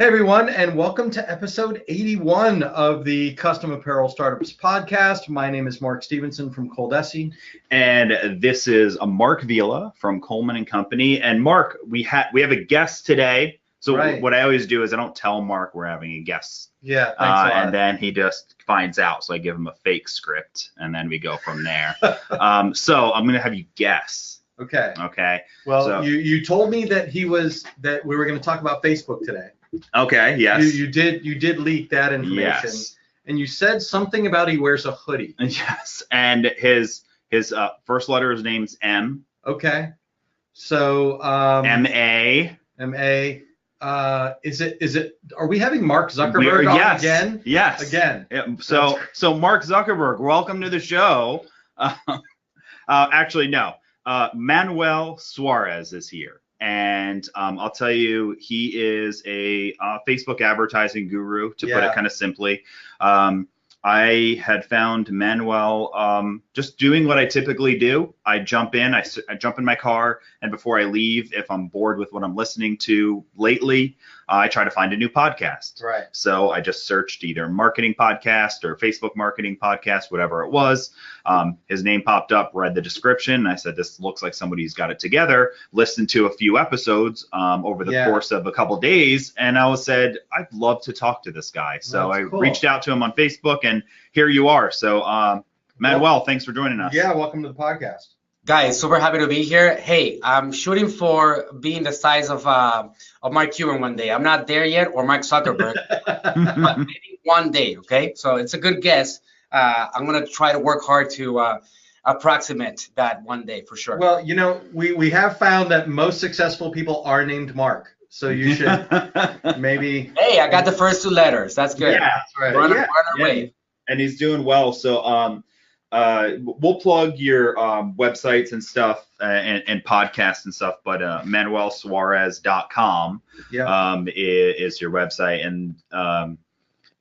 Hey everyone, and welcome to episode 81 of the Custom Apparel Startups podcast. My name is Mark Stevenson from ColDesi. And this is Mark Vila from Coleman and Company. And Mark, we have a guest today. So Right. What I always do is I don't tell Mark we're having a guest. Yeah, thanks a lot. And then he just finds out. So I give him a fake script, and then we go from there. So I'm going to have you guess. Okay. Okay. Well, So, you told me that we were going to talk about Facebook today. okay. Yes. You did leak that information. Yes. And you said something about he wears a hoodie. Yes. And his first letter of his name's M. Okay. So M-A. M-A. Is it? Are we having Mark Zuckerberg on Yes. again? Yes. Again. Yeah, so Mark Zuckerberg, welcome to the show. Actually, no. Manuel Suarez is here, and I'll tell you, he is a Facebook advertising guru, to put it kind of simply. I had found Manuel just doing what I typically do. I jump in my car, and before I leave, if I'm bored with what I'm listening to lately, I try to find a new podcast. Right. So I just searched either marketing podcast or Facebook marketing podcast, whatever it was. His name popped up, read the description, and I said, this looks like somebody who's got it together. Listened to a few episodes over the course of a couple of days, and I said, I'd love to talk to this guy. So I reached out to him on Facebook, and here you are. So Manuel, thanks for joining us. Yeah, welcome to the podcast. Guys, super happy to be here. Hey, I'm shooting for being the size of Mark Cuban one day. I'm not there yet, or Mark Zuckerberg, but maybe one day, okay? So it's a good guess. I'm going to try to work hard to approximate that one day for sure. Well, we have found that most successful people are named Mark. So you should maybe. Hey, I got the first two letters. That's good. Yeah, that's right. We're on our way. And he's doing well. So we'll plug your websites and stuff and podcasts and stuff, but manuelsuarez.com is your website,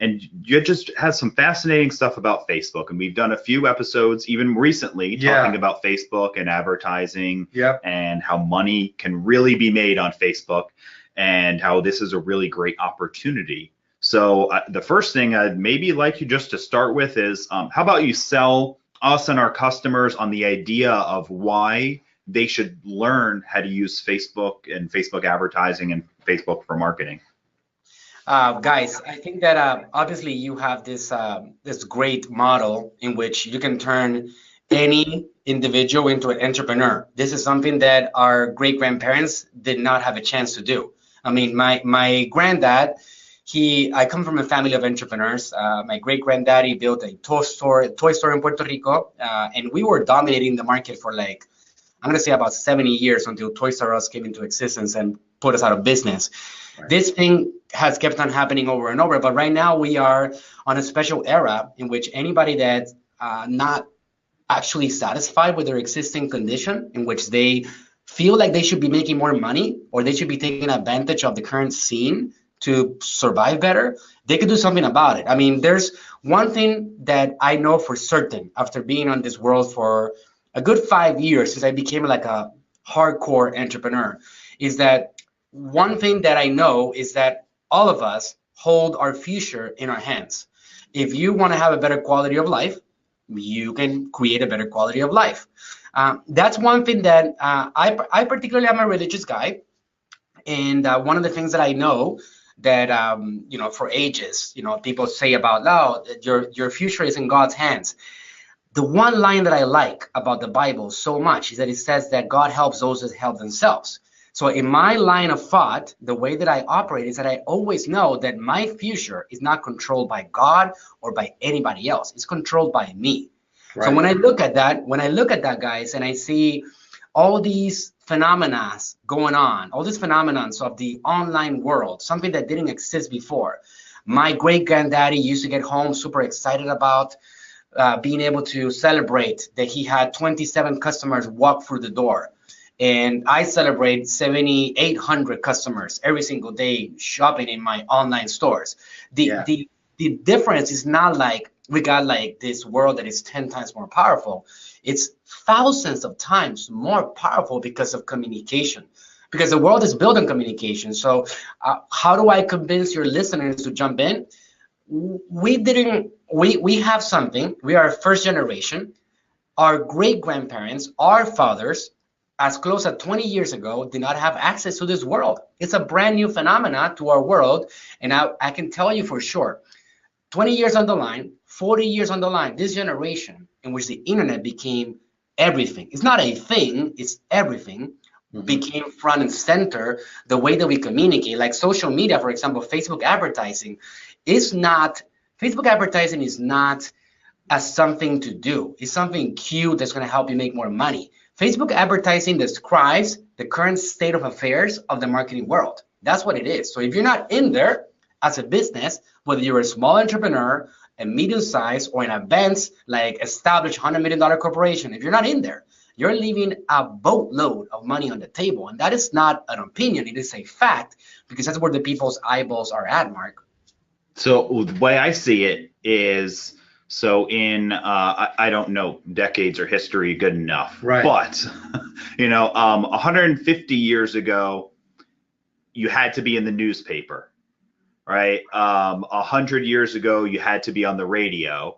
and you just have some fascinating stuff about Facebook, and we've done a few episodes even recently talking about Facebook and advertising and how money can really be made on Facebook and how this is a really great opportunity. So the first thing I'd maybe like you just to start with is how about you sell us and our customers on the idea of why they should learn how to use Facebook and Facebook advertising and Facebook for marketing. Guys, I think that obviously you have this great model in which you can turn any individual into an entrepreneur. This is something that our great-grandparents did not have a chance to do. I mean, my granddad, I come from a family of entrepreneurs. My great-granddaddy built a toy store in Puerto Rico, and we were dominating the market for I'm going to say about 70 years until Toys R Us came into existence and put us out of business. Right. This thing has kept on happening over and over, but right now we are on a special era in which anybody that's not actually satisfied with their existing condition, in which they feel like they should be making more money or they should be taking advantage of the current scene to survive better, they could do something about it. I mean, there's one thing that I know for certain after being on this world for a good 5 years since I became like a hardcore entrepreneur, is that one thing that I know is that all of us hold our future in our hands. If you want to have a better quality of life, you can create a better quality of life. That's one thing that I particularly am a religious guy. And one of the things that I know that, for ages, people say about, your future is in God's hands. The one line that I like about the Bible so much is that it says that God helps those that help themselves. So in my line of thought, the way that I operate is that I always know that my future is not controlled by God or by anybody else. It's controlled by me. Right. So when I look at that, guys, and I see all these phenomena going on, all these phenomena of the online world, something that didn't exist before. My great-granddaddy used to get home super excited about being able to celebrate that he had 27 customers walk through the door. And I celebrate 7,800 customers every single day shopping in my online stores. The difference is not like we got like this world that is 10 times more powerful. It's thousands of times more powerful because of communication. because the world is built on communication. So how do I convince your listeners to jump in? We have something. We are first generation. Our great grandparents, our fathers, as close as 20 years ago, did not have access to this world. It's a brand new phenomena to our world. And I can tell you for sure, 20 years on the line, 40 years on the line, this generation in which the internet became everything. It's not a thing, it's everything. Became front and center. The way that we communicate, like social media, for example, Facebook advertising is not as something to do. It's something cute that's going to help you make more money. Facebook advertising describes the current state of affairs of the marketing world. That's what it is. So if you're not in there as a business, whether you're a small entrepreneur, a medium size, or an advanced, like established $100 million corporation, if you're not in there, you're leaving a boatload of money on the table. And that is not an opinion. It is a fact, because that's where the people's eyeballs are at, Mark. So the way I see it is, so in, I don't know decades or history good enough, right? But, 150 years ago, you had to be in the newspaper, right? 100 years ago, you had to be on the radio.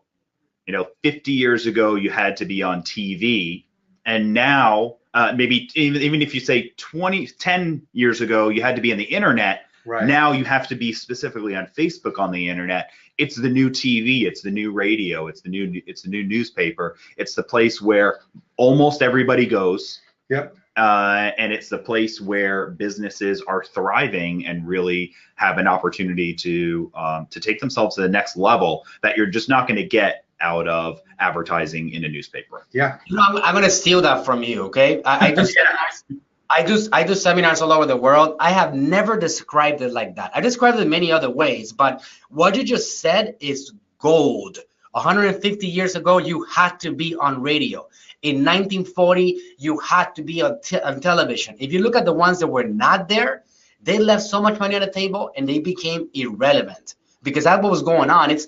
50 years ago, you had to be on TV. And now, maybe even if you say 10 years ago, you had to be on the internet. Right. Now you have to be specifically on Facebook on the internet. It's the new TV, it's the new radio, it's the new newspaper. It's the place where almost everybody goes. Yep. And it's the place where businesses are thriving and really have an opportunity to take themselves to the next level that you're just not going to get out of advertising in a newspaper. Yeah. I'm going to steal that from you, okay? I do seminars all over the world. I have never described it like that. I described it in many other ways, but what you just said is gold. 150 years ago, you had to be on radio. In 1940, you had to be on television. If you look at the ones that were not there, they left so much money on the table and they became irrelevant, because that's what was going on. It's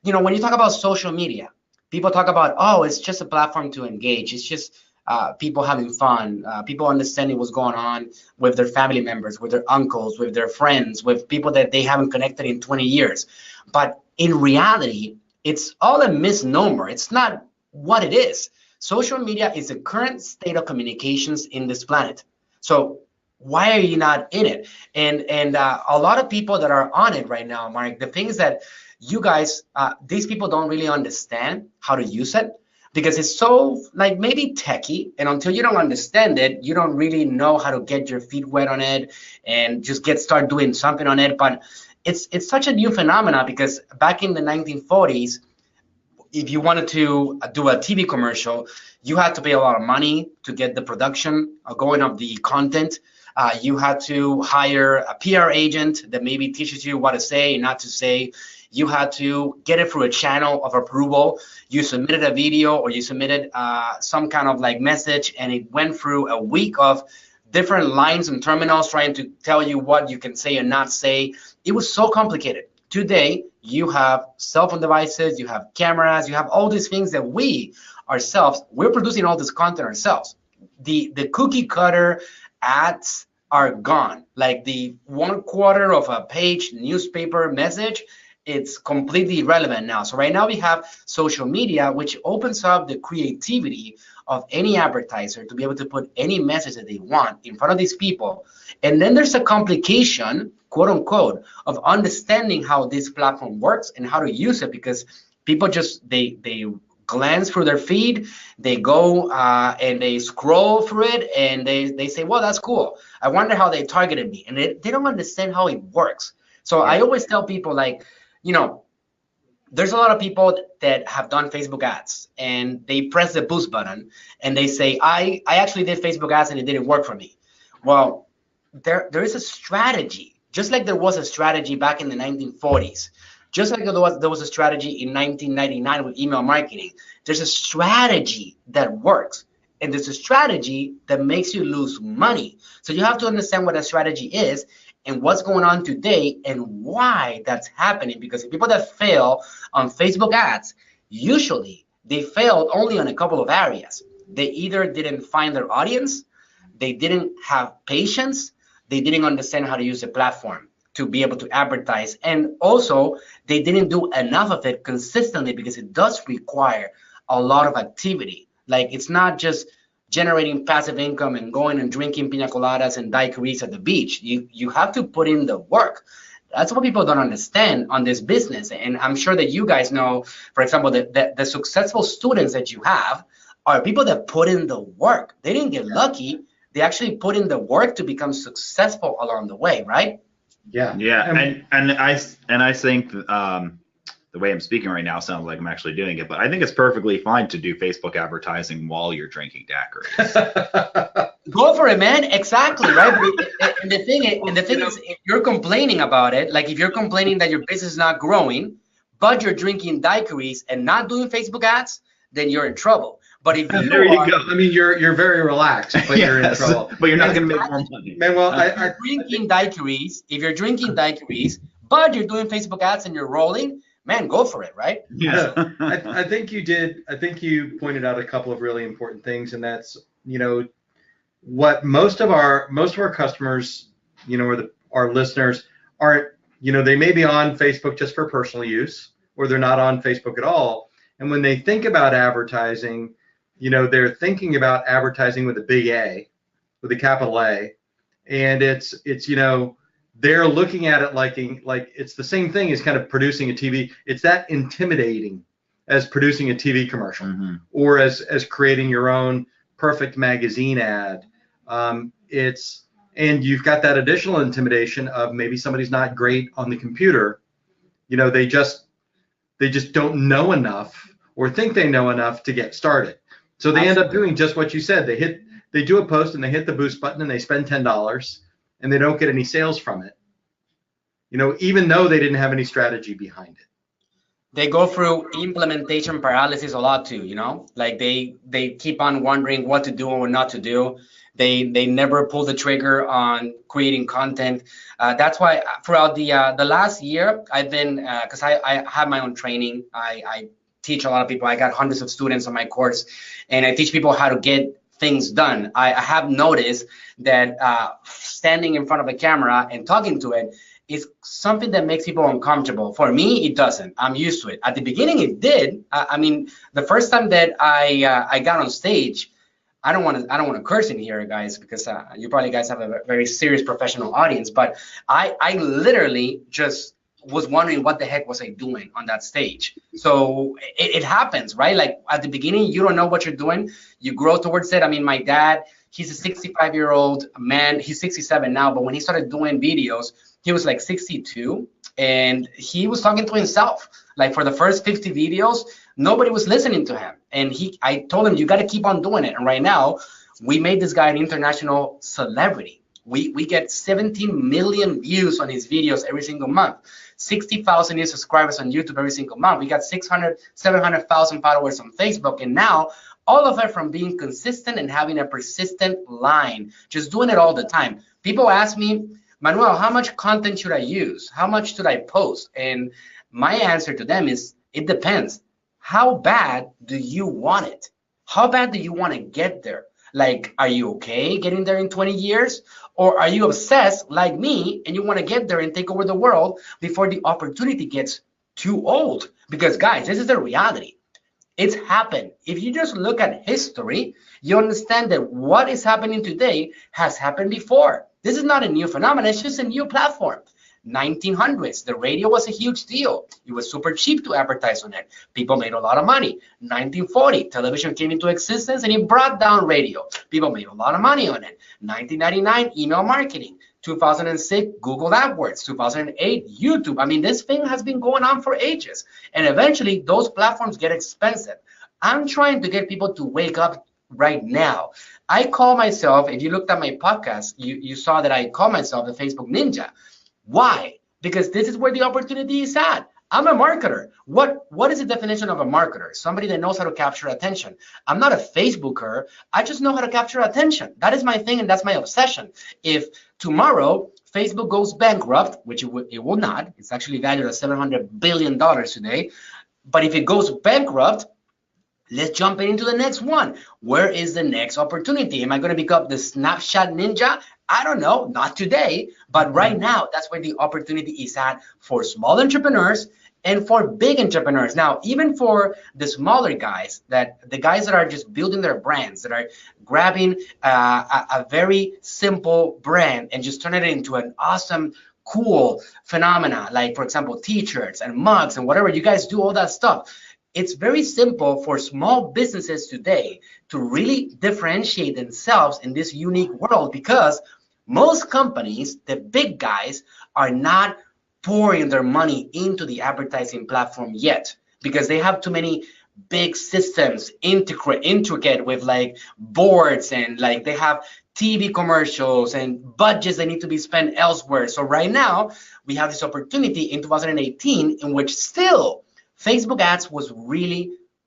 when you talk about social media, people talk about, oh, it's just a platform to engage. It's just people having fun, people understanding what's going on with their family members, with their uncles, with their friends, with people that they haven't connected in 20 years. But in reality, it's all a misnomer. It's not what it is. Social media is the current state of communications in this planet. So why are you not in it? And a lot of people that are on it right now, Mark, the thing is that you guys, these people don't really understand how to use it, because it's so maybe techie, and until you don't understand it, you don't really know how to get your feet wet on it and just start doing something on it. But it's such a new phenomenon, because back in the 1940s, if you wanted to do a TV commercial, you had to pay a lot of money to get the production going of the content. You had to hire a PR agent that maybe teaches you what to say and not to say. You had to get it through a channel of approval. You submitted a video or you submitted some kind of message, and it went through a week of different lines and terminals trying to tell you what you can say and not say. It was so complicated. Today, you have cell phone devices, you have cameras, you have all these things that we're producing all this content ourselves. The cookie cutter ads are gone. Like the 1/4 of a page newspaper message, it's completely irrelevant now. So right now we have social media, which opens up the creativity of any advertiser to be able to put any message that they want in front of these people. And then there's a complication, quote unquote, of understanding how this platform works and how to use it, because people just, they glance through their feed, they go and they scroll through it, and they say, well, that's cool. I wonder how they targeted me. And they don't understand how it works. So I always tell people, there's a lot of people that have done Facebook ads, and they press the boost button and they say, I actually did Facebook ads and it didn't work for me. Well, there is a strategy, just like there was a strategy back in the 1940s, just like there was a strategy in 1999 with email marketing. There's a strategy that works, and there's a strategy that makes you lose money. So you have to understand what a strategy is and what's going on today and why that's happening. Because the people that fail on Facebook ads, usually they failed only on a couple of areas. They either didn't find their audience, They didn't have patience. They didn't understand how to use the platform to be able to advertise. And also, they didn't do enough of it consistently because it does require a lot of activity. Like, it's not just generating passive income and going and drinking pina coladas and daiquiris at the beach. You have to put in the work. That's what people don't understand on this business. And I'm sure that you guys know, for example, the successful students that you have are people that put in the work. They didn't get lucky. They actually put in the work to become successful along the way, right? Yeah. And I think the way I'm speaking right now sounds like I'm actually doing it, but I think it's perfectly fine to do Facebook advertising while you're drinking daiquiris. Go for it, man. Exactly, right? And the thing is, if you're complaining about it, like if you're complaining that your business is not growing, but you're drinking daiquiris and not doing Facebook ads, then you're in trouble. But if you there you go. I mean, you're very relaxed, but you're in trouble. But you're not going to make more money. Manuel, if you're drinking daiquiris, but you're doing Facebook ads and you're rolling, man, go for it, right? Yeah. I think you did. I think you pointed out a couple of really important things, and that's, what most of our customers, or our listeners aren't, they may be on Facebook just for personal use, or they're not on Facebook at all. And when they think about advertising, they're thinking about advertising with a big A, with a capital A, and it's they're looking at it like it's the same thing as kind of producing a TV. It's that intimidating as producing a TV commercial, mm-hmm. or as creating your own perfect magazine ad. And you've got that additional intimidation of maybe somebody's not great on the computer. They just don't know enough or think they know enough to get started. So they end up doing just what you said. They do a post and they hit the boost button and they spend $10 and they don't get any sales from it. Even though they didn't have any strategy behind it. They go through implementation paralysis a lot too, like they keep on wondering what to do or not to do. They never pull the trigger on creating content. That's why throughout the last year, I've been, because I have my own training. I teach a lot of people. I got hundreds of students on my course, and I teach people how to get things done. I have noticed that standing in front of a camera and talking to it is something that makes people uncomfortable. For me, it doesn't. I'm used to it. At the beginning, it did. I mean, the first time that I got on stage, I don't want to curse in here, guys, because you probably guys have a very serious professional audience. But I literally just was wondering what the heck was I doing on that stage. So it happens, right? Like at the beginning, you don't know what you're doing. You grow towards it. I mean, my dad, he's a 65-year-old man. He's 67 now, but when he started doing videos, he was like 62, and he was talking to himself. Like for the first 50 videos, nobody was listening to him. And I told him, you got to keep on doing it. And right now, we made this guy an international celebrity. We get 17 million views on his videos every single month. 60,000 new subscribers on YouTube every single month. We got 700,000 followers on Facebook. And now, all of it from being consistent and having a persistent line, just doing it all the time. People ask me, Manuel, how much content should I use? How much should I post? And my answer to them is, it depends. How bad do you want it? How bad do you want to get there? Like, are you okay getting there in 20 years? Or are you obsessed like me and you want to get there and take over the world before the opportunity gets too old? Because guys, this is the reality. It's happened. If you just look at history, you understand that what is happening today has happened before. This is not a new phenomenon. It's just a new platform. 1900s, the radio was a huge deal. It was super cheap to advertise on it. People made a lot of money. 1940, television came into existence and it brought down radio. People made a lot of money on it. 1999, email marketing. 2006, Google AdWords. 2008, YouTube. I mean, this thing has been going on for ages. And eventually, those platforms get expensive. I'm trying to get people to wake up right now. I call myself, if you looked at my podcast, you saw that I call myself the Facebook Ninja. Why? Because this is where the opportunity is at. I'm a marketer. What is the definition of a marketer? Somebody that knows how to capture attention. I'm not a Facebooker. I just know how to capture attention. That is my thing, and that's my obsession. If tomorrow Facebook goes bankrupt, which it will not, it's actually valued at $700 billion today, but if it goes bankrupt, let's jump into the next one. Where is the next opportunity? Am I going to become the Snapchat ninja? I don't know, not today, but right now, that's where the opportunity is at for small entrepreneurs and for big entrepreneurs. Now, even for the smaller guys, the guys that are just building their brands, that are grabbing a very simple brand and just turning it into an awesome, cool phenomena, like, for example, t-shirts and mugs and whatever. You guys do all that stuff. It's very simple for small businesses today to really differentiate themselves in this unique world, because most companies, the big guys, are not pouring their money into the advertising platform yet, because they have too many big systems intricate with like boards, and like they have TV commercials and budgets that need to be spent elsewhere. So right now we have this opportunity in 2018 in which still Facebook ads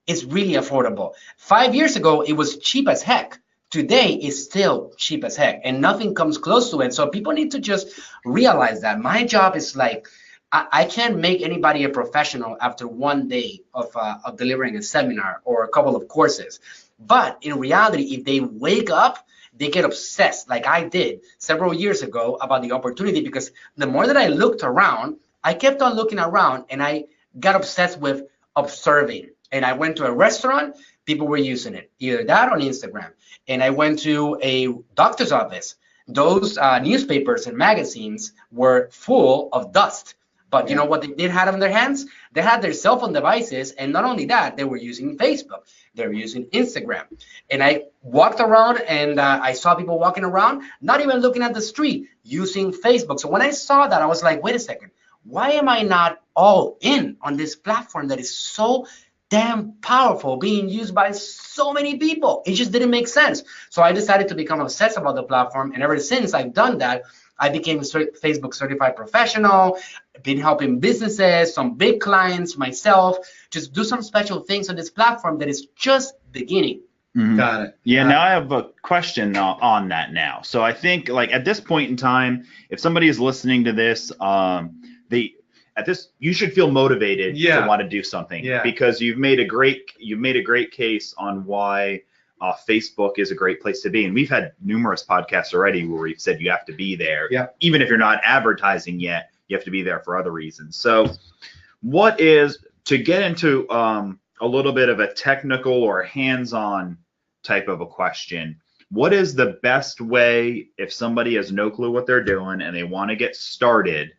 is really affordable. 5 years ago it was cheap as heck. Today is still cheap as heck, and nothing comes close to it. So people need to just realize that my job is like, I can't make anybody a professional after 1 day of delivering a seminar or a couple of courses. But in reality, if they wake up, they get obsessed, like I did several years ago, about the opportunity, because the more that I looked around, I kept on looking around, and I got obsessed with observing. And I went to a restaurant, people were using it, either that or on Instagram. And I went to a doctor's office. Those newspapers and magazines were full of dust. But you know what they did have in their hands? They had their cell phone devices, and not only that, they were using Facebook. They were using Instagram. And I walked around, and I saw people walking around, not even looking at the street, using Facebook. So when I saw that, I was like, wait a second, why am I not all in on this platform that is so damn powerful, being used by so many people? It just didn't make sense. So I decided to become obsessed about the platform, and ever since I've done that, I became a Facebook certified professional, been helping businesses, some big clients, myself, just do some special things on this platform that is just beginning. Mm-hmm. Got it. Yeah, now I have a question on that now. So I think, like, at this point in time, if somebody is listening to this, you should feel motivated to want to do something, because you've made a great case on why Facebook is a great place to be. And we've had numerous podcasts already where we've said you have to be there. Yeah. Even if you're not advertising yet, you have to be there for other reasons. So to get into a little bit of a technical or hands-on type of a question, what is the best way, if somebody has no clue what they're doing and they want to get started,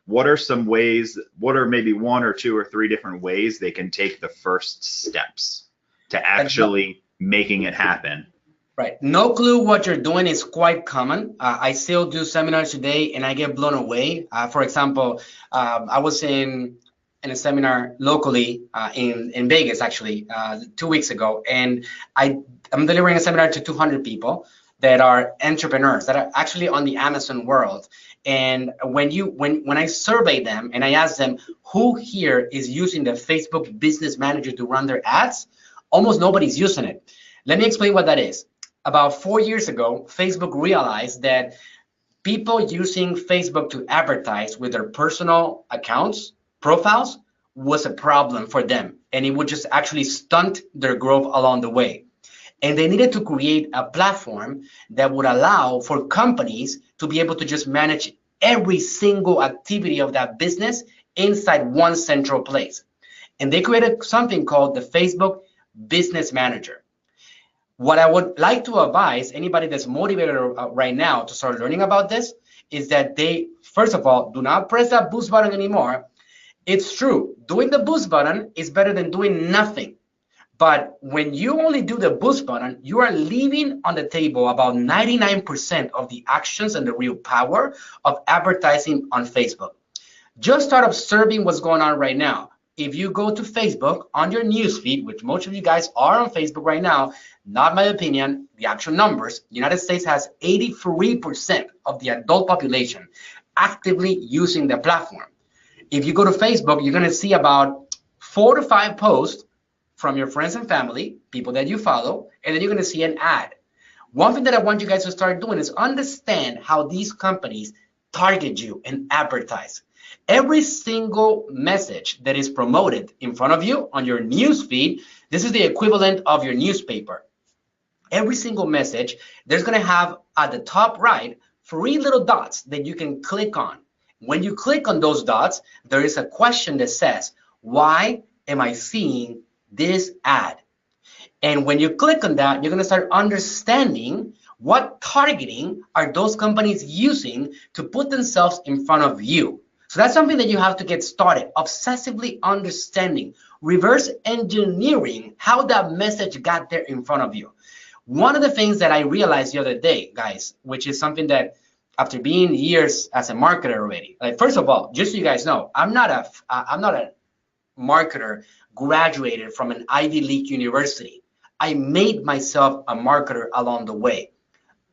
what are some ways, what are maybe 1 or 2 or 3 different ways they can take the first steps to actually making it happen? Right. No clue what you're doing is quite common. I still do seminars today, and I get blown away. For example, I was in a seminar locally in Vegas, actually, 2 weeks ago, and I'm delivering a seminar to 200 people that are entrepreneurs that are actually on the Amazon world. And when I survey them and I ask them who here is using the Facebook Business Manager to run their ads, almost nobody's using it. Let me explain what that is. About 4 years ago, Facebook realized that people using Facebook to advertise with their personal accounts, profiles, was a problem for them, and it would just actually stunt their growth along the way. And they needed to create a platform that would allow for companies to be able to just manage every single activity of that business inside one central place. And they created something called the Facebook Business Manager. What I would like to advise anybody that's motivated right now to start learning about this is that they, first of all, do not press that boost button anymore. It's true, doing the boost button is better than doing nothing. But when you only do the boost button, you are leaving on the table about 99% of the actions and the real power of advertising on Facebook. Just start observing what's going on right now. If you go to Facebook on your newsfeed, which most of you guys are on Facebook right now, not my opinion, the actual numbers, the United States has 83% of the adult population actively using the platform. If you go to Facebook, you're going to see about 4 to 5 posts from your friends and family, people that you follow, and then you're going to see an ad. One thing that I want you guys to start doing is understand how these companies target you and advertise. Every single message that is promoted in front of you on your news feed, This is the equivalent of your newspaper. Every single message, there's going to have at the top right 3 little dots that you can click on. When you click on those dots, there is a question that says, why am I seeing this ad? And when you click on that, you're going to start understanding what targeting are those companies using to put themselves in front of you. So that's something that you have to get started, obsessively understanding, reverse engineering how that message got there in front of you. One of the things that I realized the other day, guys, which is something that after being years as a marketer already, like, first of all, just so you guys know, I'm not a marketer graduated from an Ivy League university. I made myself a marketer along the way.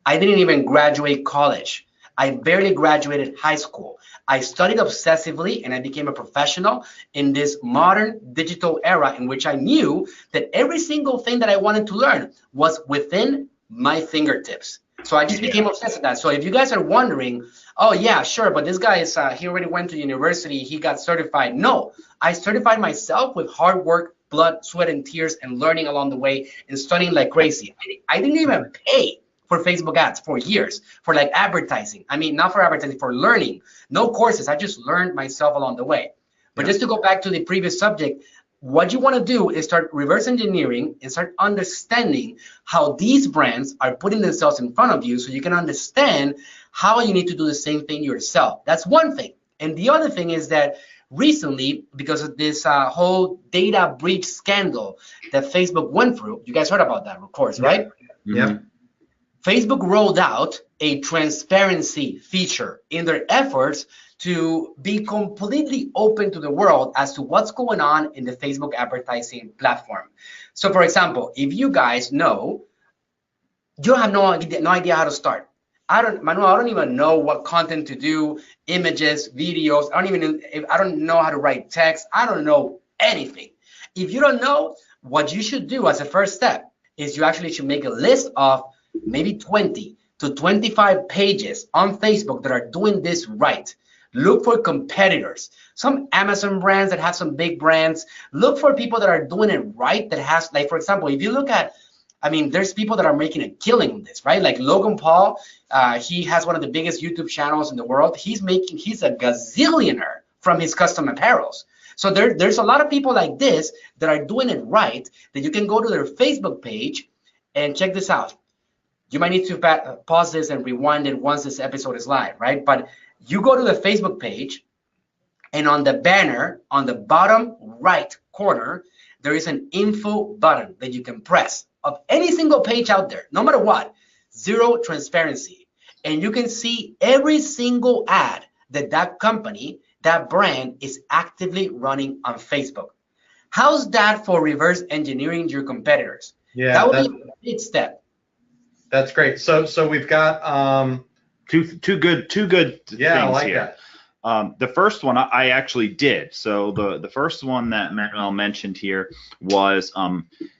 I didn't even graduate college. I barely graduated high school. I studied obsessively and I became a professional in this modern digital era in which I knew that every single thing that I wanted to learn was within my fingertips. So I just became obsessed with that. So if you guys are wondering, oh yeah, sure, but this guy is, he already went to university, he got certified. No, I certified myself with hard work, blood, sweat, and tears, and learning along the way and studying like crazy. I didn't even pay for Facebook ads for years, for like advertising. I mean, not for advertising, for learning. No courses, I just learned myself along the way. But just to go back to the previous subject, what you want to do is start reverse engineering and start understanding how these brands are putting themselves in front of you so you can understand how you need to do the same thing yourself. That's one thing. And the other thing is that recently, because of this whole data breach scandal that Facebook went through, you guys heard about that, of course, right? Yeah. Facebook rolled out a transparency feature in their efforts to be completely open to the world as to what's going on in the Facebook advertising platform. So for example, if you guys know, you have no idea how to start. Manuel, I don't even know what content to do, images, videos. I don't know how to write text. I don't know anything. If you don't know, what you should do as a first step is you actually should make a list of maybe 20 to 25 pages on Facebook that are doing this right. Look for competitors, some Amazon brands that have some big brands. Look for people that are doing it right, that has, like, for example, if you look at, I mean, there's people that are making a killing on this, right? Like Logan Paul, he has one of the biggest YouTube channels in the world. He's a gazillionaire from his custom apparels. So there's a lot of people like this that are doing it right, that you can go to their Facebook page and check this out. You might need to pause this and rewind it once this episode is live, right? But you go to the Facebook page, and on the banner, on the bottom right corner, there is an info button that you can press of any single page out there, no matter what, zero transparency. And you can see every single ad that company, that brand is actively running on Facebook. How's that for reverse engineering your competitors? Yeah, that would be a big step. That's great. So we've got two good things I like here. that. The first one I actually did. So the first one that Manuel mentioned here was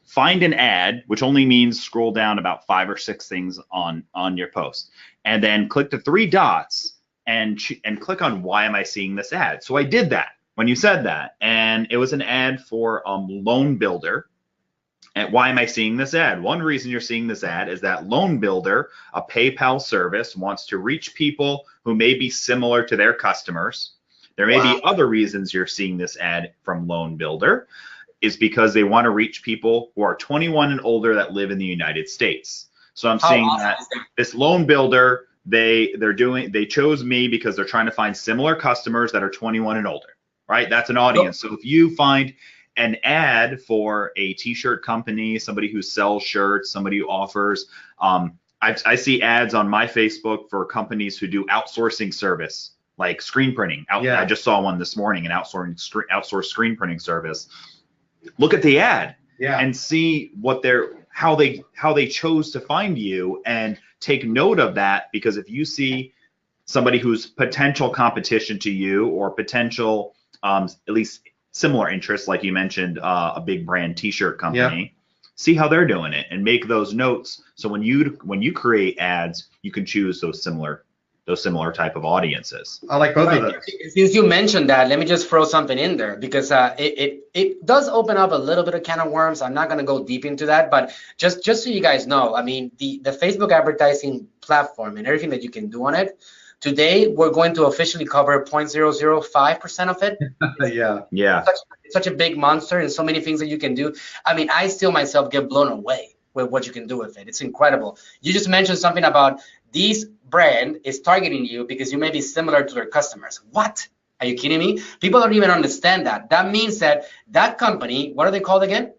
find an ad, which only means scroll down about 5 or 6 things on your post, and then click the 3 dots and click on why am I seeing this ad. So I did that when you said that, and it was an ad for Loan Builder. And why am I seeing this ad? One reason you're seeing this ad is that Loan Builder, a PayPal service, wants to reach people who may be similar to their customers. There may be other reasons you're seeing this ad from Loan Builder, is because they want to reach people who are 21 and older that live in the United States. So I'm seeing that this Loan Builder, they chose me because they're trying to find similar customers that are 21 and older, right? That's an audience. So if you find an ad for a t-shirt company, somebody who sells shirts, somebody who offers, I see ads on my Facebook for companies who do outsourcing service, like screen printing. I just saw one this morning, an outsourced screen printing service. Look at the ad and see how they chose to find you, and take note of that, because if you see somebody who's potential competition to you, or potential at least similar interests, like you mentioned, a big brand t-shirt company, see how they're doing it and make those notes. So when you create ads, you can choose those similar similar type of audiences. I like both of those. Since you mentioned that, let me just throw something in there because it does open up a little bit of can of worms. I'm not going to go deep into that, but just so you guys know, I mean, the Facebook advertising platform and everything that you can do on it, today we're going to officially cover 0.005% of it. Yeah. It's such a big monster and so many things that you can do. I mean, I still myself get blown away with what you can do with it. It's incredible. You just mentioned something about these brand is targeting you because you may be similar to their customers. What? Are you kidding me? People don't even understand that. That means that that company, what are they called again?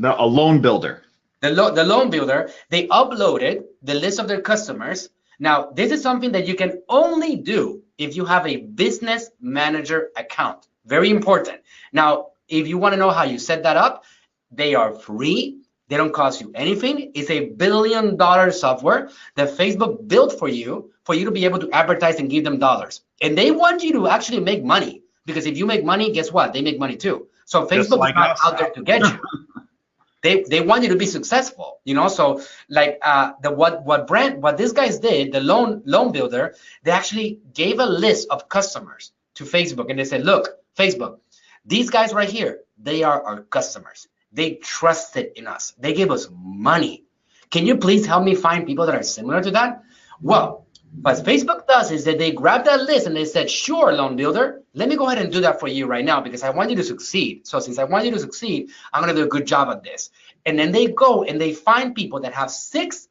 A loan builder. The loan builder, they uploaded the list of their customers. Now, this is something that you can only do if you have a business manager account. Very important. Now, if you want to know how you set that up, they are free. They don't cost you anything. It's a $1 billion software that Facebook built for you to be able to advertise and give them dollars. And they want you to actually make money because if you make money, guess what? They make money too. So Facebook is not out there to get you. They want you to be successful, you know. So like what these guys did, the loan builder, they actually gave a list of customers to Facebook and they said, look, Facebook, these guys right here, they are our customers. They trusted in us. They gave us money. Can you please help me find people that are similar to that? Well, what Facebook does is that they grab that list and they said, sure, loan builder, let me go ahead and do that for you right now because I want you to succeed. So since I want you to succeed, I'm going to do a good job at this. And then they go and they find people that have 6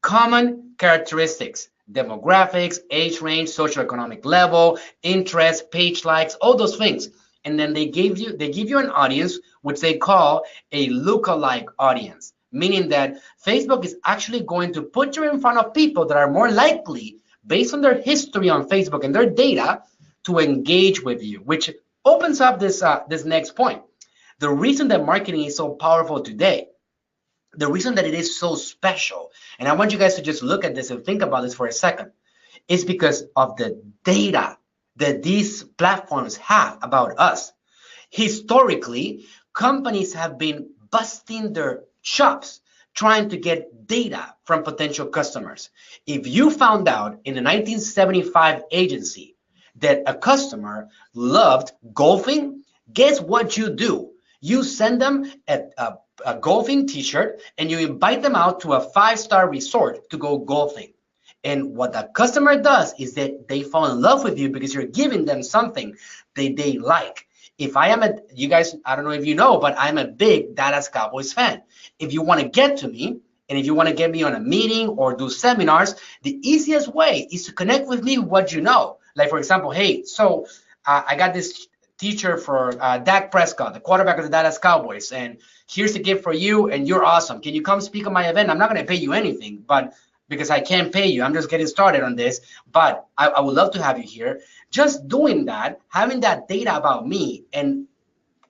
common characteristics: demographics, age range, socioeconomic level, interest, page likes, all those things. And then they give you an audience which they call a lookalike audience, meaning that Facebook is actually going to put you in front of people that are more likely, based on their history on Facebook and their data, to engage with you, which opens up this next point. The reason that marketing is so powerful today, the reason that it is so special, and I want you guys to just look at this and think about this for a second, is because of the data that these platforms have about us. Historically, companies have been busting their chops trying to get data from potential customers. If you found out in a 1975 agency that a customer loved golfing, guess what you do? You send them a golfing t-shirt and you invite them out to a 5-star resort to go golfing. And what the customer does is that they fall in love with you because you're giving them something they like. If I am you guys, I don't know if you know, but I'm a big Dallas Cowboys fan. If you want to get to me, and if you want to get me on a meeting or do seminars, the easiest way is to connect with me with what you know. Like, for example, hey, so I got this teacher for Dak Prescott, the quarterback of the Dallas Cowboys, and here's a gift for you, and you're awesome. Can you come speak at my event? I'm not going to pay you anything, but because I can't pay you. I'm just getting started on this, but I would love to have you here. Just doing that, having that data about me and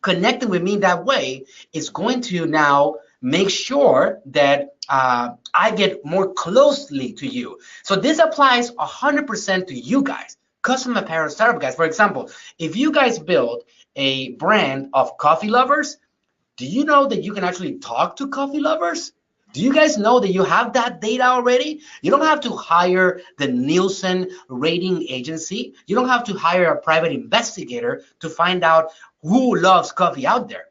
connecting with me that way is going to now make sure that I get more closely to you. So this applies 100% to you guys, custom apparel startup guys. For example, if you guys build a brand of coffee lovers, do you know that you can actually talk to coffee lovers? Do you guys know that you have that data already? You don't have to hire the Nielsen rating agency. You don't have to hire a private investigator to find out who loves coffee out there.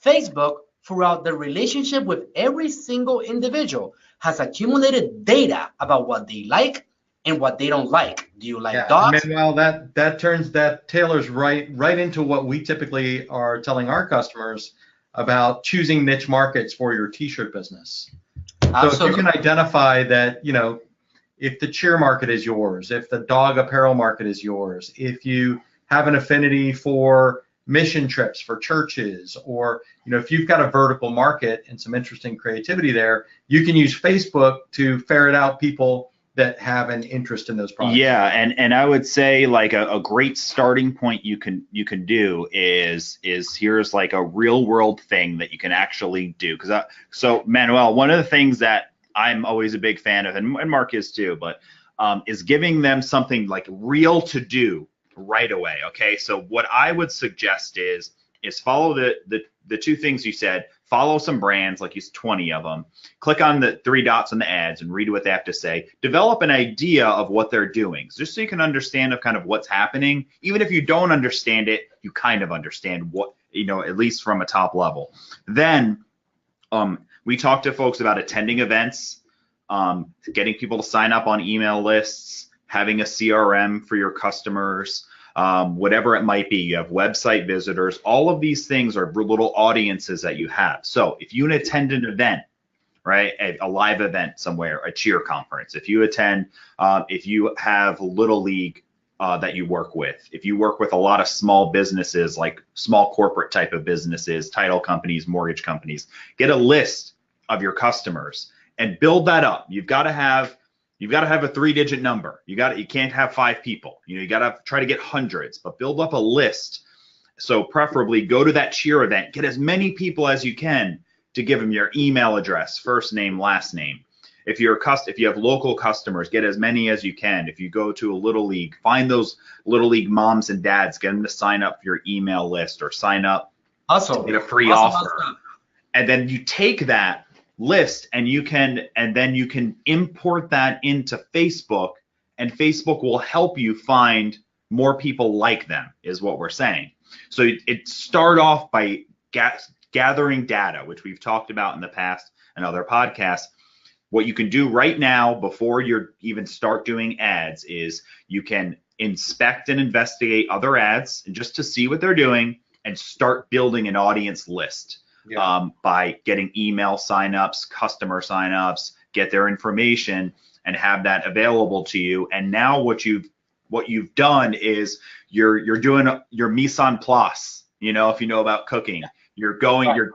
Facebook, throughout the relationship with every single individual, has accumulated data about what they like and what they don't like. Do you like dogs? Manuel, that tailors right into what we typically are telling our customers about choosing niche markets for your t-shirt business. Absolutely. So if you can identify that, you know, if the cheer market is yours, if the dog apparel market is yours, if you have an affinity for mission trips for churches, or, you know, if you've got a vertical market and some interesting creativity there, you can use Facebook to ferret out people that have an interest in those products. Yeah, and I would say like a great starting point you can do is here's like a real world thing that you can actually do. Because so Manuel, one of the things that I'm always a big fan of, and Mark is too, but is giving them something like real to do right away. Okay, so what I would suggest is follow the the two things you said, follow some brands, like you said, 20 of them, click on the 3 dots on the ads and read what they have to say, develop an idea of what they're doing, just so you can understand of kind of what's happening. Even if you don't understand it, you kind of understand what, at least from a top level. Then we talk to folks about attending events, getting people to sign up on email lists, having a CRM for your customers, whatever it might be. You have website visitors. All of these things are little audiences that you have. So if you attend an event, right, a live event somewhere, a cheer conference, if you attend, if you have Little League that you work with, if you work with a lot of small businesses, like small corporate type of businesses, title companies, mortgage companies, get a list of your customers and build that up. You've got to have a 3-digit number. You can't have 5 people. You got to try to get hundreds, but build up a list. So preferably go to that cheer event, get as many people as you can to give them your email address, first name, last name. If you have local customers, get as many as you can. If you go to a Little League, find those Little League moms and dads, get them to sign up for your email list or sign up, get a free offer. And then you take that list and then you can import that into Facebook, and Facebook will help you find more people like them, is what we're saying. So it start off by gathering data, which we've talked about in the past and other podcasts. What you can do right now before you even start doing ads is you can inspect and investigate other ads and just to see what they're doing and start building an audience list. Yeah. By getting email signups, customer signups, get their information and have that available to you. And now what you've done is you're doing your mise en place. If you know about cooking, you're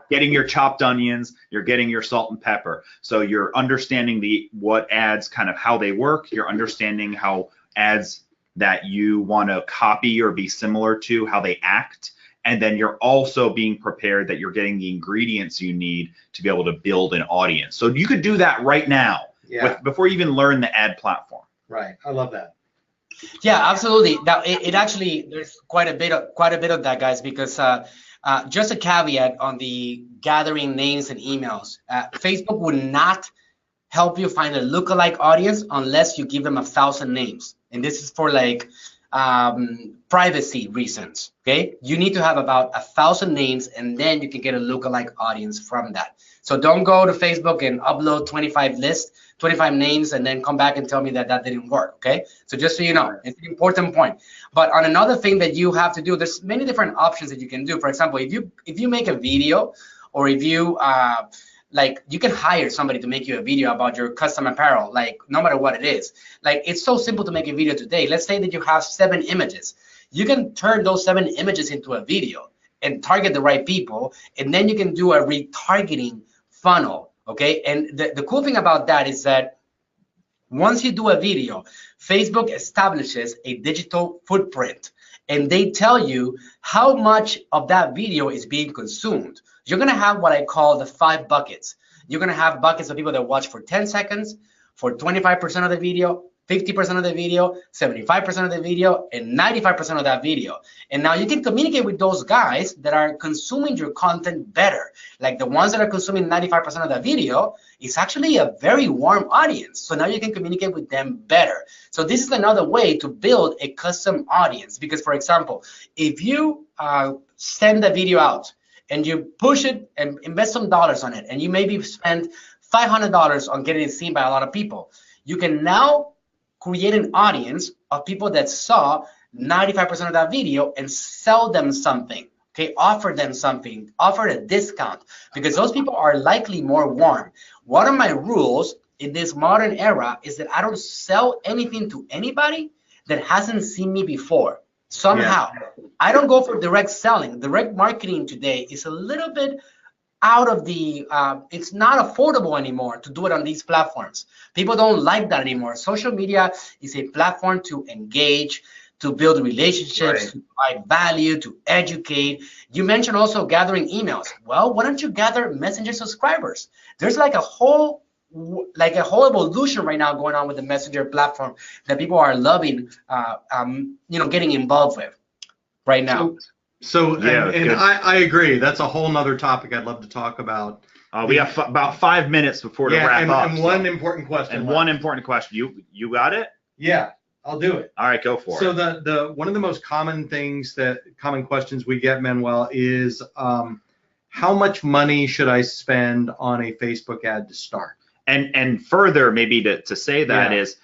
getting your chopped onions, you're getting your salt and pepper. So you're understanding what ads, kind of how they work. You're understanding how ads that you want to copy or be similar to, how they act. And then you're also being prepared that you're getting the ingredients you need to be able to build an audience. So you could do that right now, before you even learn the ad platform. Right. I love that. Yeah, absolutely. Now, it actually, there's quite a bit of that, guys, because just a caveat on the gathering names and emails. Facebook would not help you find a lookalike audience unless you give them 1,000 names. And this is for privacy reasons, okay? You need to have about 1,000 names, and then you can get a lookalike audience from that. So don't go to Facebook and upload 25 names, and then come back and tell me that didn't work, okay? So just so you know, it's an important point. But on another thing that you have to do, there's many different options that you can do. For example, if you make a video, or if you you can hire somebody to make you a video about your custom apparel, no matter what it is. It's so simple to make a video today. Let's say that you have 7 images. You can turn those 7 images into a video and target the right people, and then you can do a retargeting funnel, okay? And the cool thing about that is that once you do a video, Facebook establishes a digital footprint, and they tell you how much of that video is being consumed. You're going to have what I call the 5 buckets. You're going to have buckets of people that watch for 10 seconds, for 25% of the video, 50% of the video, 75% of the video, and 95% of that video. And now you can communicate with those guys that are consuming your content better. Like the ones that are consuming 95% of the video, it's actually a very warm audience. So now you can communicate with them better. So this is another way to build a custom audience. Because, for example, if you send a video out and you push it and invest some dollars on it, and you maybe spend $500 on getting it seen by a lot of people, you can now create an audience of people that saw 95% of that video and sell them something, okay? Offer them something, offer a discount, because those people are likely more warm. One of my rules in this modern era is that I don't sell anything to anybody that hasn't seen me before. Somehow, I don't go for direct selling. Direct marketing today is a little bit out of the, it's not affordable anymore to do it on these platforms. People don't like that anymore. Social media is a platform to engage, to build relationships, to provide value, to educate. You mentioned also gathering emails. Well, why don't you gather Messenger subscribers? There's like a whole evolution right now going on with the Messenger platform that people are loving, getting involved with right now. So, Yeah, and good. I agree. That's a whole nother topic I'd love to talk about. We have about 5 minutes before to wrap up. And one important question. And one important question. You got it? Yeah, I'll do it. All right, go for it. So the one of the most common questions we get, Manuel, is how much money should I spend on a Facebook ad to start? And further, maybe to say that is,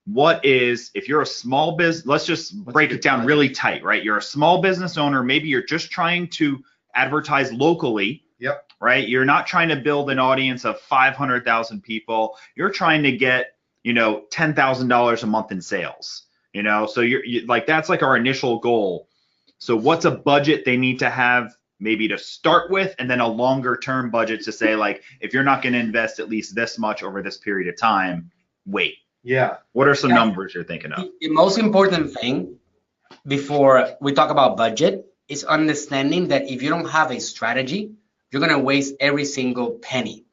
what is, if you're a small business, let's just break it down really tight, right? You're a small business owner, maybe you're just trying to advertise locally. Yep. Right? You're not trying to build an audience of 500,000 people. You're trying to get, $10,000 a month in sales, so you're like, that's like our initial goal. So what's a budget they need to have maybe to start with, and then a longer term budget to say, like, if you're not going to invest at least this much over this period of time, wait. Yeah. What are some numbers you're thinking of? The most important thing before we talk about budget is understanding that if you don't have a strategy, you're going to waste every single penny.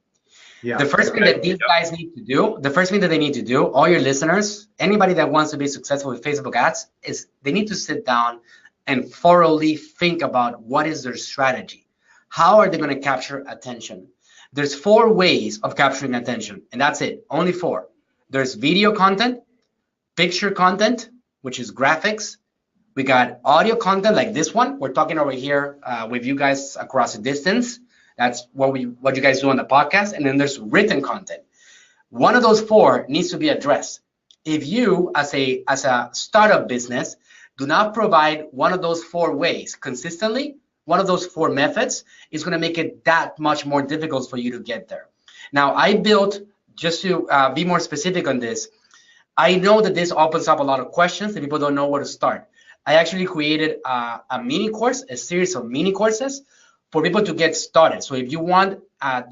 Yeah. The first thing that these guys need to do, the first thing that they need to do, all your listeners, anybody that wants to be successful with Facebook ads, is they need to sit down and thoroughly think about what is their strategy. How are they going to capture attention? There's 4 ways of capturing attention, and that's it, only 4. There's video content, picture content, which is graphics. We got audio content like this one. We're talking over here with you guys across a distance. That's what you guys do on the podcast. And then there's written content. One of those 4 needs to be addressed. If you, as a startup business, do not provide one of those 4 ways consistently, one of those 4 methods is going to make it that much more difficult for you to get there. Now, I built, just to be more specific on this, I know that this opens up a lot of questions and people don't know where to start. I actually created a mini course, a series of mini courses for people to get started. So if you want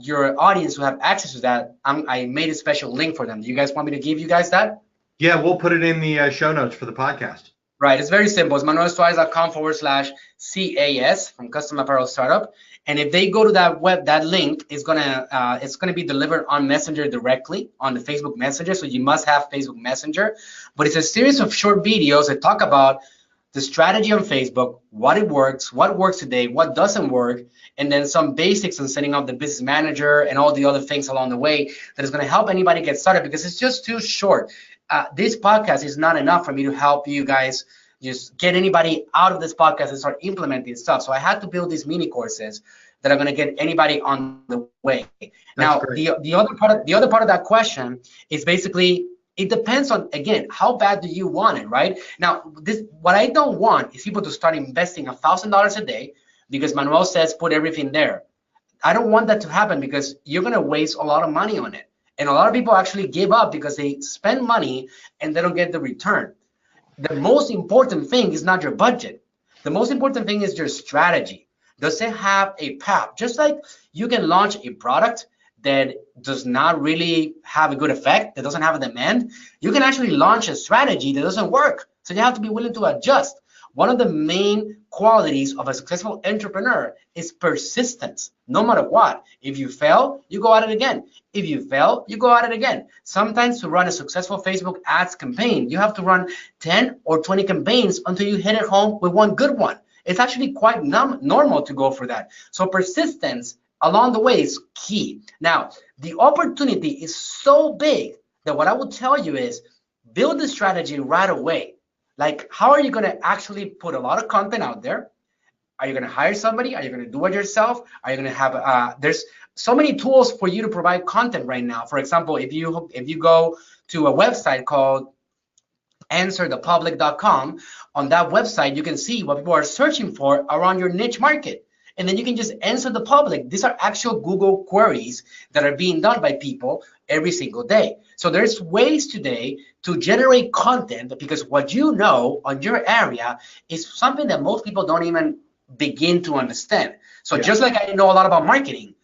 your audience to have access to that, I made a special link for them. Do you guys want me to give you guys that? Yeah, we'll put it in the show notes for the podcast. Right, it's very simple. It's manuelsuarez.com/CAS from Custom Apparel Startup. And if they go to that link, it's gonna be delivered on Messenger directly on the Facebook Messenger. So you must have Facebook Messenger. But it's a series of short videos that talk about the strategy on Facebook, what it works, what works today, what doesn't work, and then some basics on setting up the business manager and all the other things along the way that is going to help anybody get started, because it's just too short. This podcast is not enough for me to help you guys just get anybody out of this podcast and start implementing stuff. So I had to build these mini courses that are going to get anybody on the way. Now, the other part of that question is basically, it depends on, again, how bad do you want it, right? Now, what I don't want is people to start investing $1,000 a day because Manuel says put everything there. I don't want that to happen because you're going to waste a lot of money on it. And a lot of people actually give up because they spend money and they don't get the return. The most important thing is not your budget. The most important thing is your strategy. Does it have a path? Just like you can launch a product that does not really have a good effect, that doesn't have a demand, you can actually launch a strategy that doesn't work. So you have to be willing to adjust. One of the main qualities of a successful entrepreneur is persistence, no matter what. If you fail, you go at it again. If you fail, you go at it again. Sometimes to run a successful Facebook ads campaign, you have to run 10 or 20 campaigns until you hit it home with one good one. It's actually quite normal to go for that. So persistence along the way is key. Now, the opportunity is so big that what I would tell you is build the strategy right away. Like, how are you going to actually put a lot of content out there? Are you going to hire somebody? Are you going to do it yourself? Are you going to have, there's so many tools for you to provide content right now. For example, if you go to a website called answerthepublic.com, on that website, you can see what people are searching for around your niche market. And then you can just answer the public. These are actual Google queries that are being done by people every single day. So there's ways today to generate content because what you know on your area is something that most people don't even begin to understand. So just like I know a lot about marketing,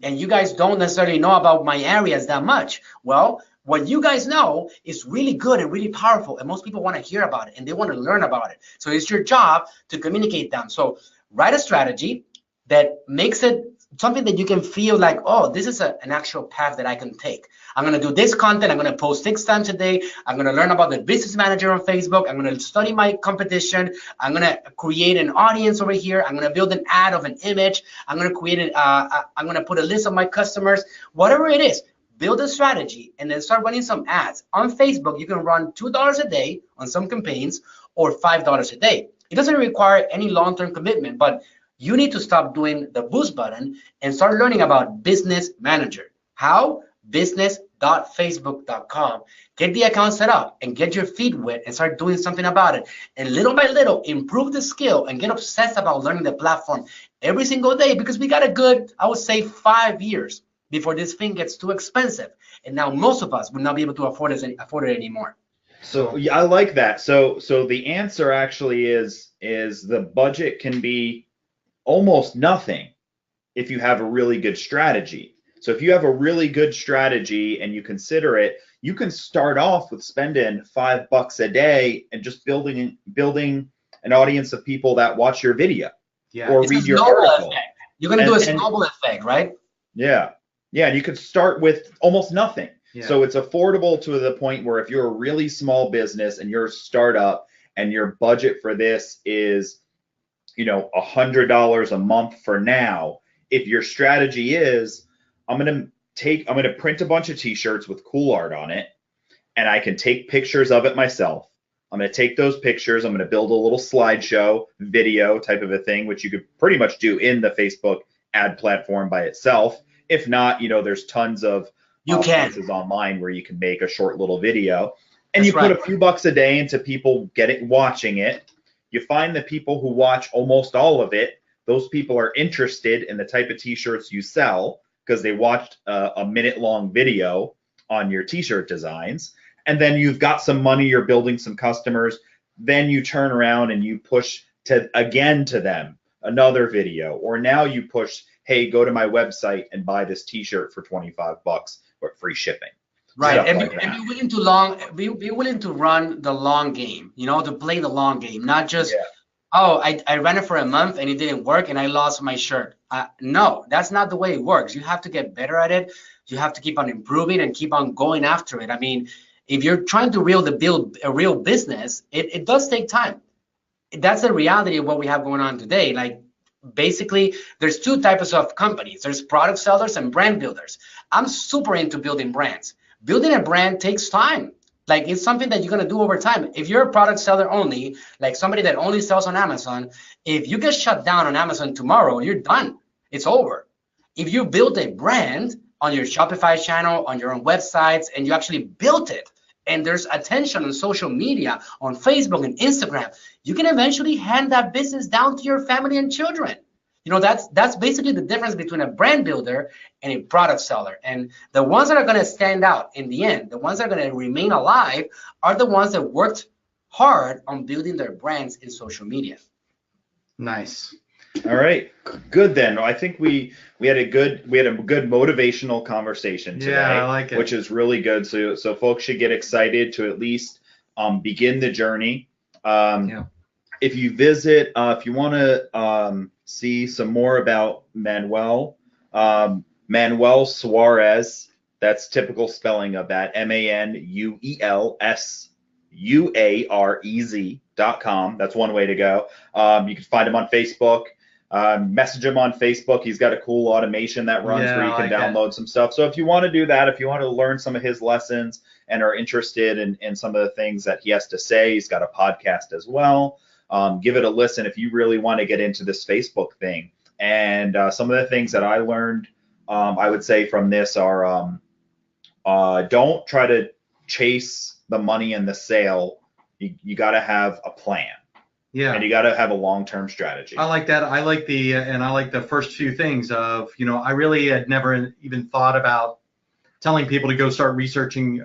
and you guys don't necessarily know about my areas that much. Well, what you guys know is really good and really powerful, and most people want to hear about it and they want to learn about it. So it's your job to communicate them. So write a strategy that makes it something that you can feel like, oh, this is an actual path that I can take. I'm going to do this content. I'm going to post 6 times a day. I'm going to learn about the business manager on Facebook. I'm going to study my competition. I'm going to create an audience over here. I'm going to build an ad of an image. I'm going to create I'm going to put a list of my customers, whatever it is. Build a strategy and then start running some ads. On Facebook, you can run $2 a day on some campaigns or $5 a day. It doesn't require any long-term commitment, but you need to stop doing the boost button and start learning about Business Manager. How? business.facebook.com. Get the account set up and get your feet wet and start doing something about it. And little by little, improve the skill and get obsessed about learning the platform every single day, because we got a good, I would say, 5 years before this thing gets too expensive. And now most of us will not be able to afford it anymore. So yeah, I like that. So the answer actually is the budget can be almost nothing if you have a really good strategy. So if you have a really good strategy and you consider it, you can start off with spending $5 a day and just building an audience of people that watch your video or read your article. Effect. You're going to do a snowball effect, right? Yeah. Yeah, and you could start with almost nothing. Yeah. So it's affordable to the point where if you're a really small business and you're a startup and your budget for this is, $100 a month for now, if your strategy is, I'm going to print a bunch of t-shirts with cool art on it, and I can take pictures of it myself. I'm going to take those pictures. I'm going to build a little slideshow video type of a thing, which you could pretty much do in the Facebook ad platform by itself. If not, there's tons of places online where you can make a short little video, and you put a few bucks a day into people watching it. You find the people who watch almost all of it. Those people are interested in the type of t-shirts you sell because they watched a minute-long video on your t-shirt designs. And then you've got some money, you're building some customers. Then you turn around and you push to them another video, or now you push, hey, go to my website and buy this t-shirt for $25 or free shipping. Right, and be willing to run the long game, to play the long game, not just, I ran it for a month and it didn't work and I lost my shirt. No, that's not the way it works. You have to get better at it. You have to keep on improving and keep on going after it. I mean, if you're trying to build a real business, it does take time. That's the reality of what we have going on today. Like, basically, there's 2 types of companies. There's product sellers and brand builders. I'm super into building brands. Building a brand takes time. Like, it's something that you're going to do over time. If you're a product seller only, like somebody that only sells on Amazon, if you get shut down on Amazon tomorrow, you're done. It's over. If you build a brand on your Shopify channel, on your own websites, and you actually built it, and there's attention on social media, on Facebook and Instagram, you can eventually hand that business down to your family and children. That's basically the difference between a brand builder and a product seller. And the ones that are going to stand out in the end, the ones that are going to remain alive, are the ones that worked hard on building their brands in social media. Nice. All right, good then. I think we had a good motivational conversation today. Yeah, I like it. Which is really good. So folks should get excited to at least begin the journey. If you visit, if you want to see some more about Manuel Suarez, that's typical spelling of that, ManuelSuarez.com. That's one way to go. You can find him on Facebook. Message him on Facebook. He's got a cool automation that runs where you can download some stuff. So if you want to do that, if you want to learn some of his lessons and are interested in some of the things that he has to say, he's got a podcast as well. Give it a listen if you really want to get into this Facebook thing. And some of the things that I learned, I would say from this are don't try to chase the money and the sale. You got to have a plan. Yeah. And you got to have a long-term strategy. I like that. I like the first few things of, I really had never even thought about telling people to go start researching,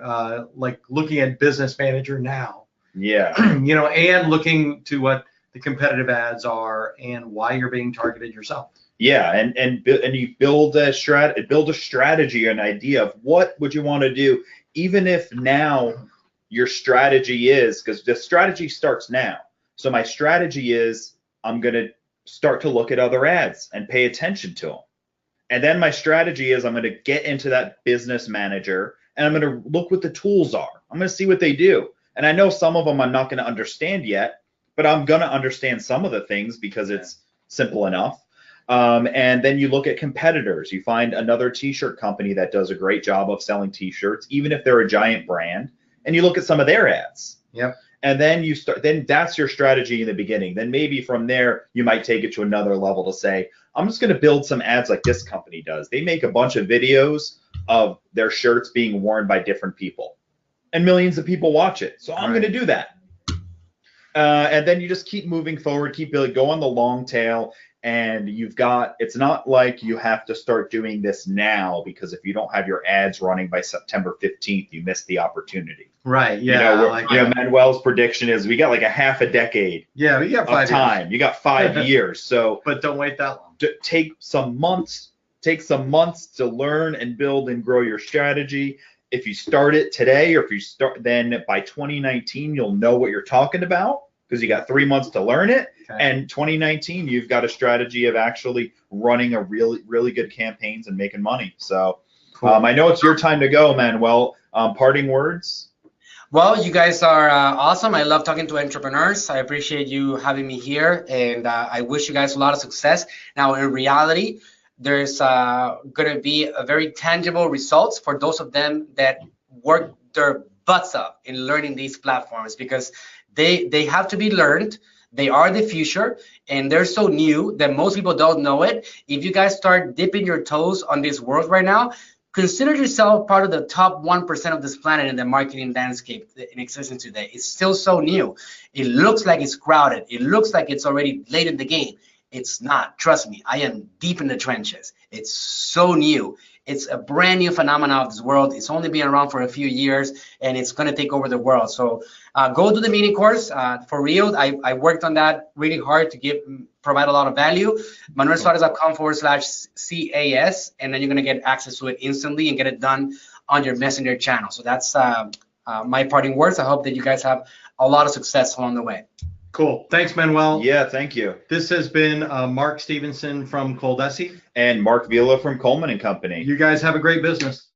like looking at Business Manager now. Yeah. And looking to what the competitive ads are and why you're being targeted yourself. Yeah, and you build a strategy, an idea of what would you want to do, even if now your strategy is, because the strategy starts now. So my strategy is I'm going to start to look at other ads and pay attention to them. And then my strategy is I'm going to get into that business manager and I'm going to look what the tools are. I'm going to see what they do. And I know some of them I'm not going to understand yet, but I'm going to understand some of the things because it's simple enough. And then you look at competitors. You find another t-shirt company that does a great job of selling t-shirts, even if they're a giant brand, and you look at some of their ads. Yep. And then you start, then that's your strategy in the beginning. Then maybe from there, you might take it to another level to say, I'm just going to build some ads like this company does. They make a bunch of videos of their shirts being worn by different people, and millions of people watch it. So I'm going to do that. And then you just keep moving forward, keep building, go on the long tail. And it's not like you have to start doing this now, because if you don't have your ads running by September 15th, you miss the opportunity. Right. Yeah. Manuel's prediction is we got like a half a decade. Yeah, we got 5 time. years. You got 5 years. So, but don't wait that long. Take some months to learn and build and grow your strategy. If you start it today, or if you start, then by 2019, you'll know what you're talking about, because you got 3 months to learn it. Okay. And 2019, you've got a strategy of actually running a really, really good campaigns and making money. So cool. I know it's your time to go, Manuel. Parting words? Well, you guys are awesome. I love talking to entrepreneurs. I appreciate you having me here, and I wish you guys a lot of success. Now, in reality, there's going to be a very tangible results for those of them that work their butts up in learning these platforms, because they have to be learned. They are the future, and they're so new that most people don't know it. If you guys start dipping your toes on this world right now, consider yourself part of the top 1% of this planet in the marketing landscape in existence today. It's still so new. It looks like it's crowded. It looks like it's already late in the game. It's not. Trust me, I am deep in the trenches. It's so new. It's a brand new phenomenon of this world. It's only been around for a few years, and it's going to take over the world. So go to the mini course. For real, I worked on that really hard to provide a lot of value. ManuelSuarez.com/CAS, and then you're going to get access to it instantly and get it done on your Messenger channel. So that's my parting words. I hope that you guys have a lot of success along the way. Cool. Thanks, Manuel. Yeah, thank you. This has been Mark Stevenson from ColDesi. And Mark Vila from Coleman & Company. You guys have a great business.